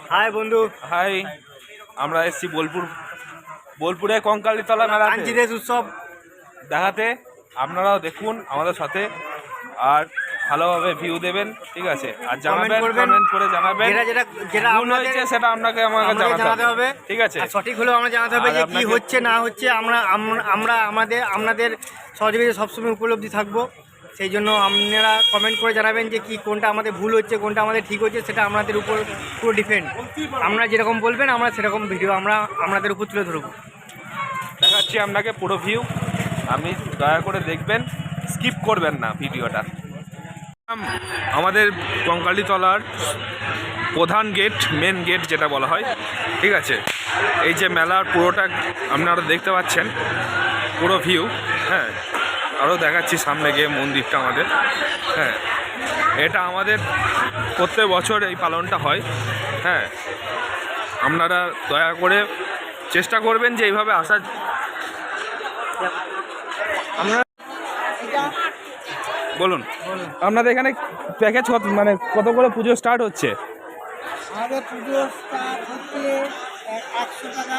High বন্ধু। High, আমরা এসেছি বোলপুরে কঙ্কালীতলা মেলা উৎসব দেখাতে। আপনারাও দেখুন আমাদের সাথে, আর ভালোভাবে ভিউ দেবেন, ঠিক আছে? আর জানাবেন, কমেন্ট করে জানাবেন যেটা ভুল হয়েছে সেটা আমাকে জানাতে হবে, ঠিক আছে? সঠিক হলেও আমরা জানাতে হবে যে কি হচ্ছে না হচ্ছে। আমরা আপনাদের সহযোগিতা সবসময় উপলব্ধি থাকবো। সেই জন্য আপনারা কমেন্ট করে জানাবেন যে কি কোনটা আমাদের ভুল হচ্ছে, কোনটা আমাদের ঠিক হচ্ছে, সেটা আপনাদের উপর পুরো ডিপেন্ড। আমরা যেরকম বলবেন আমরা সেরকম ভিডিও আমরা আপনাদের উপর তুলে ধরবো। দেখাচ্ছি আপনাকে পুরো ভিউ, আপনি দয়া করে দেখবেন, স্কিপ করবেন না ভিডিওটা। আমাদের কঙ্কালীতলার প্রধান গেট, মেন গেট যেটা বলা হয়, ঠিক আছে? এই যে মেলার পুরোটা আপনারা দেখতে পাচ্ছেন, পুরো ভিউ। হ্যাঁ, আরও দেখাচ্ছি সামনে গিয়ে মন্দিরটা আমাদের। হ্যাঁ, এটা আমাদের প্রত্যেক বছর এই পালনটা হয়। হ্যাঁ, আপনারা দয়া করে চেষ্টা করবেন যে এইভাবে আসার। বলুন আপনাদের এখানে প্যাকেজ কত, মানে কত করে পুজো স্টার্ট হচ্ছে? আমাদের পুজো স্টার্ট হচ্ছে 100 টাকা।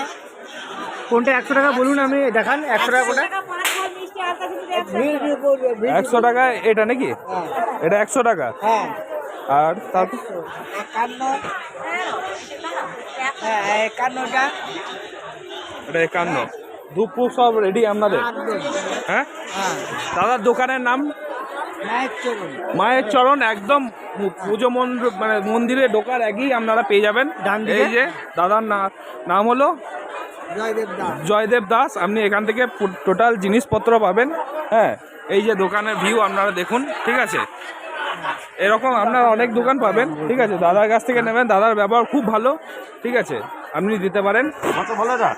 কোনটা 100 টাকা বলুন, আমি দেখান। 100 টাকা কোনটা? 100 টাকা এটা নাকি? এটা 100 টাকা। হ্যাঁ, আর তারপর 51টা। এটা 51। ধূপ ফুপ সব রেডি আপনাদের? হ্যাঁ, দাদার দোকানের নাম মায়ের চরণ। একদম পুজো মন্দির, মানে মন্দিরে ঢোকার আগেই আপনারা পেয়ে যাবেন। এই যে দাদার নাম হলো জয়দেব দাস। আপনি এখান থেকে টোটাল জিনিসপত্র পাবেন। হ্যাঁ, এই যে দোকানের ভিউ আপনারা দেখুন, ঠিক আছে? এরকম আপনারা অনেক দোকান পাবেন, ঠিক আছে? দাদার কাছ থেকে নেবেন, দাদার ব্যবহার খুব ভালো, ঠিক আছে? আপনি দিতে পারেন। ভালো না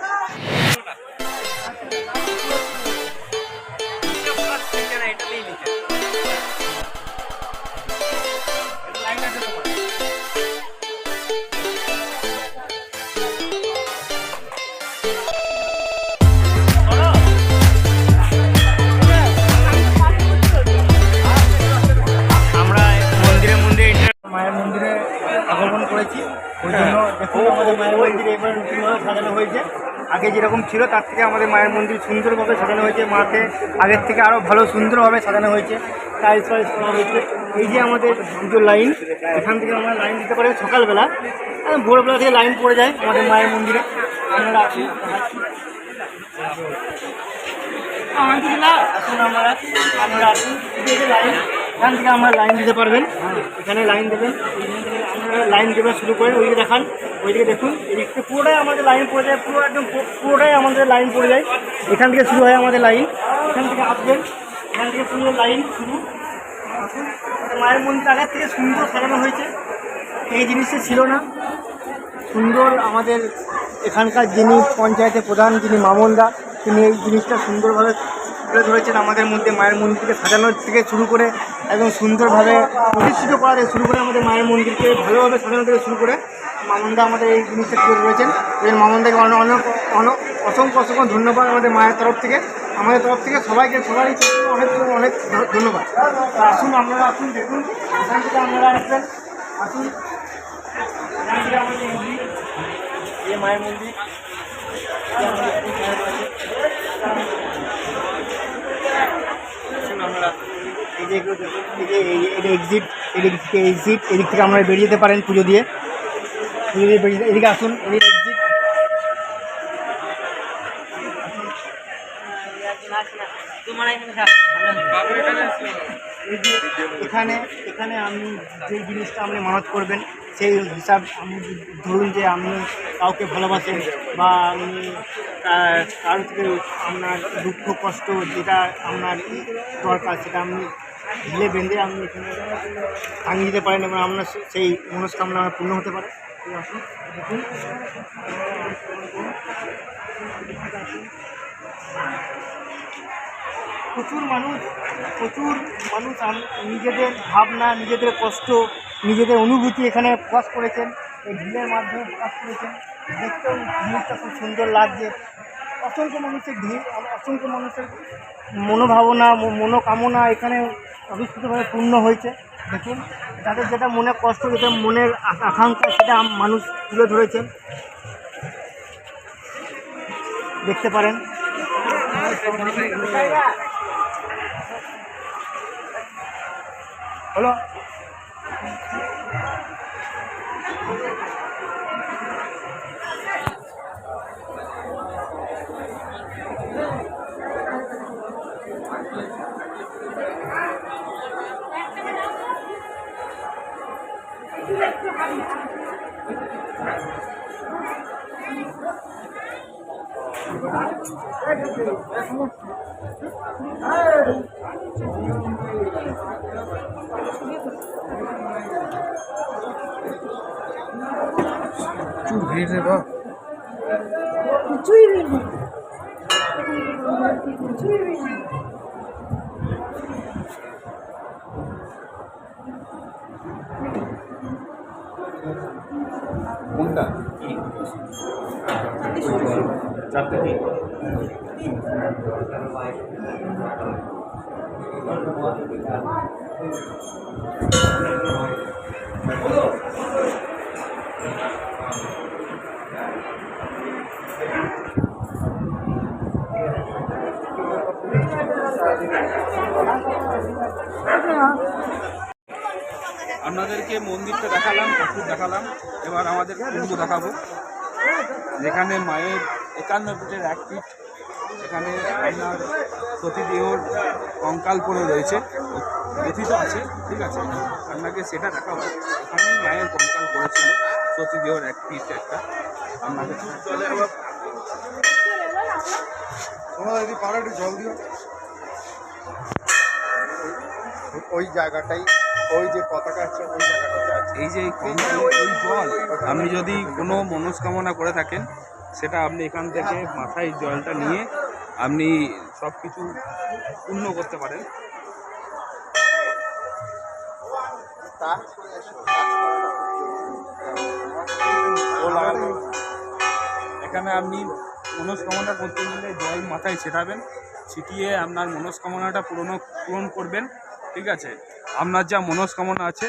মায়ের মন্দিরে আগমন করেছি, ওই জন্য দেখুন আমাদের মায়ের মন্দির এবার নতুনভাবে সাজানো হয়েছে। আগে যেরকম ছিল তার থেকে আমাদের মায়ের মন্দির সুন্দরভাবে সাজানো হয়েছে। মাকে আগের থেকে আরও ভালো সুন্দরভাবে সাজানো হয়েছে, টাইলস ফাইলস করা হয়েছে। এই যে আমাদের পুজোর লাইন, এখান থেকে আমরা লাইন দিতে পারি সকালবেলা, ভোরবেলা থেকে লাইন পড়ে যায় আমাদের মায়ের মন্দিরে। আপনারা আসুন, আপনারা আসুন, লাইন এখান থেকে আমরা লাইন দিতে পারবেন। এখানে লাইন দেবেন, আপনারা লাইন দেবেন শুরু করেন। ওইদিকে দেখান, ওইদিকে দেখুন, এদিক থেকে পুরোটাই আমাদের লাইন পড়ে যায়, পুরো একদম পুরোটাই আমাদের লাইন পড়ে যায়। এখান থেকে শুরু হয় আমাদের লাইন, এখান থেকে আসবেন, এখান থেকে পুরো লাইন শুরু। মায়ের মন্দির আগের থেকে সুন্দর সাজানো হয়েছে, এই জিনিসটা ছিল না। সুন্দর আমাদের এখানকার যিনি পঞ্চায়েতের প্রধান, যিনি মামনদা, তিনি এই জিনিসটা সুন্দরভাবে তুলে ধরেছেন। আমাদের মধ্যে মায়ের মন্দিরকে সাজানোর থেকে শুরু করে একদম সুন্দরভাবে প্রতিষ্ঠিত করা থেকে শুরু করে আমাদের মায়ের মন্দিরকে ভালোভাবে সাজানো থেকে শুরু করে মামনদা আমাদের এই জিনিসটা তুলে ধরেছেন। এই মামনদাকে অসংখ্য অসংখ্য ধন্যবাদ আমাদের মায়ের তরফ থেকে, আমাদের তরফ থেকে সবাই অনেক অনেক ধন্যবাদ। আসুন, আপনারা আসুন, দেখুন, এখান থেকে আপনারা আসবেন, আসুন। এখান থেকে আমাদের এই মায়ের মন্দির, এই যে এগুলো দেখুন, এটা এক্সিট, এদিক থেকে এক্সিট, এদিক থেকে আপনারা বেরিয়ে যেতে পারেন পুজো দিয়ে বেরিয়ে। এদিকে আসুন, এদিকে এক্সিট। এখানে আপনি যে জিনিসটা আপনি মানত করবেন সেই হিসাব, আপনি ধরুন যে আপনি কাউকে ভালোবাসেন বা আপনি কারো থেকে আপনার দুঃখ কষ্ট যেটা আপনার দরকার সেটা আপনি ঢিলে বেঁধে আপনি এখানে ভাঙিয়ে দিতে পারেন এবং আপনার সেই মনস্কামনা পূর্ণ হতে পারে। আসুন, দেখুন, প্রচুর মানুষ নিজেদের ভাবনা, নিজেদের কষ্ট, নিজেদের অনুভূতি এখানে প্রকাশ করেছেন, এই ঢিলের মাধ্যমে প্রকাশ করেছেন। দেখতেও জিনিসটা খুব সুন্দর লাগছে। অসংখ্য মানুষের ভিড়, অসংখ্য মানুষের মনোভাবনা মনোকামনা এখানে অবিশ্রুতভাবে পূর্ণ হয়েছে। দেখুন তাদের যেটা মনে কষ্ট, যেটা মনের আকাঙ্ক্ষা, সেটা মানুষ তুলে ধরেছেন, দেখতে পারেন। হলো কোনটা চারটে কি আপনাদেরকে মন্দিরটা দেখালাম, ঠাকুর দেখালাম, এবার আমাদের কুণ্ড দেখাবো, যেখানে মায়ের 51 ফিটের 1 ফিট, এখানে আপনার সতীদেহর কঙ্কাল পড়ে রয়েছে, কথিত আছে, ঠিক আছে, আপনাকে সেটা দেখাবো। এখানেই মায়ের কঙ্কাল পড়েছিল, সতীদেহর 1 ফিট একটা, আপনাকে জল দিও ওই জায়গাটাই, ওই যে পতাকা আছে ওই জায়গাটাতে আছে। এই যে কঙ্কাল, ওই জল, আপনি যদি কোনো মনস্কামনা করে থাকেন সেটা আপনি এখান থেকে মাথায় জলটা নিয়ে আপনি সব কিছু পূর্ণ করতে পারেন। এখানে আপনি মনস্কামনা করতে গেলে জল মাথায় ছিটাবেন, ছিটিয়ে আপনার মনস্কামনাটা পূরণ করবেন, ঠিক আছে। আপনার যা মনস্কামনা আছে,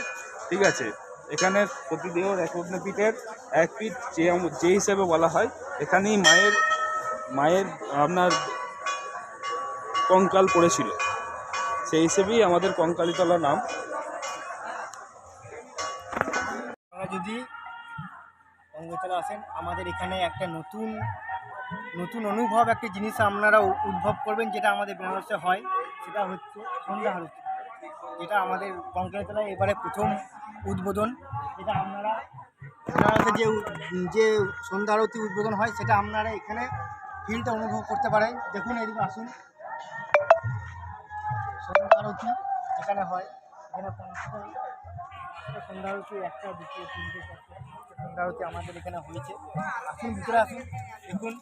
ঠিক আছে, এখানে সতীদেহর 51 ফিটের 1 ফিট যে হিসেবে বলা হয়, এখানেই মায়ের আপনার কঙ্কাল পড়েছিল, সেই হিসেবেই আমাদের কঙ্কালীতলা নাম। আপনারা যদি কঙ্কালীতলা আসেন, আমাদের এখানে একটা নতুন অনুভব, একটা জিনিস আপনারা উদ্ভব করবেন, যেটা আমাদের বেনারসে হয়, সেটা হচ্ছে সন্ধ্যা আরতি, যেটা আমাদের কঙ্কালীতলায় এবারে প্রথম উদ্বোধন। এটা আপনারা বেনারসে যে সন্ধ্যা আরতি উদ্বোধন হয়, সেটা আপনারা এখানে ফিলটা অনুভব করতে পারেন। দেখুন এদিকে আসুন, সন্ধ্যা আরতি এখানে হয়, এখানে 5টা সন্ধ্যা আরতি, 1টা 2টো 3টে 4টে সন্ধ্যা আরতি আমাদের এখানে হয়েছে। আসুন ভিতরে আসুন, দেখুন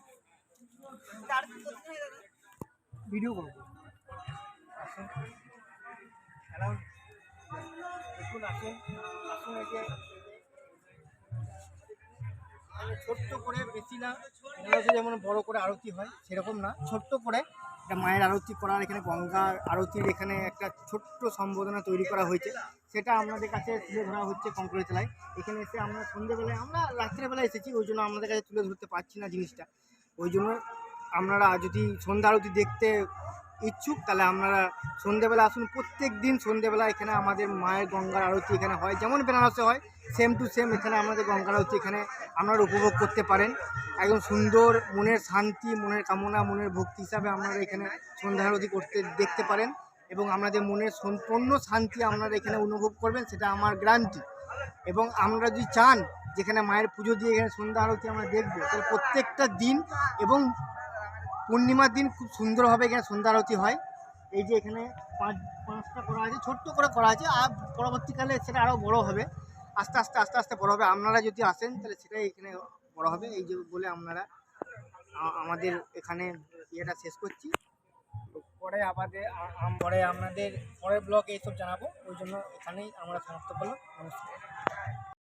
ভিডিও করুন, আসুন দেখুন, আসুন এই যে ছোট্ট করে, বেশি না, যেমন বড় করে আরতি হয় সেরকম না, ছোট্ট করে একটা মায়ের আরতি করার, এখানে গঙ্গার আরতির এখানে একটা ছোট্ট সম্বোধনা তৈরি করা হয়েছে, সেটা আপনাদের কাছে তুলে ধরা হচ্ছে কঙ্কালীতলায়। এখানে এসে আমরা সন্ধ্যেবেলায়, আমরা রাত্রেবেলায় এসেছি, ওই জন্য আমাদের কাছে তুলে ধরতে পারছি না জিনিসটা। ওই জন্য আপনারা যদি সন্ধ্যা আরতি দেখতে ইচ্ছুক, তাহলে আপনারা সন্ধ্যেবেলা আসুন। প্রত্যেক দিন সন্ধ্যেবেলা এখানে আমাদের মায়ের গঙ্গার আরতি এখানে হয়, যেমন বেনারসে হয় সেম টু সেম এখানে আমাদের গঙ্গার আরতি এখানে আপনারা উপভোগ করতে পারেন। একদম সুন্দর, মনের শান্তি, মনের কামনা, মনের ভক্তি হিসাবে আপনারা এখানে সন্ধ্যা আরতি দেখতে পারেন, এবং আপনাদের মনের সম্পূর্ণ শান্তি আপনারা এখানে অনুভব করবেন, সেটা আমার গ্যারান্টি। এবং আমরা যদি চান যেখানে মায়ের পুজো দিয়ে এখানে সন্ধ্যা আরতি আমরা দেখবো, তাহলে প্রত্যেকটা দিন এবং পূর্ণিমার দিন খুব সুন্দরভাবে এখানে সন্ধ্যা আরতি হয়। এই যে এখানে 5টা করা আছে, ছোট্ট করে করা আছে, আর পরবর্তীকালে সেটা আরও বড় হবে, আস্তে আস্তে বড় হবে। আপনারা যদি আসেন তাহলে সেটাই এখানে বড় হবে। এই যে বলে আপনারা আমাদের এখানে ইয়েটা শেষ করছি, পরে আপনাদের পরের ব্লগে এইসব জানাবো, ওই জন্য এখানেই আমরা সমাপ্ত করলাম। নমস্কার।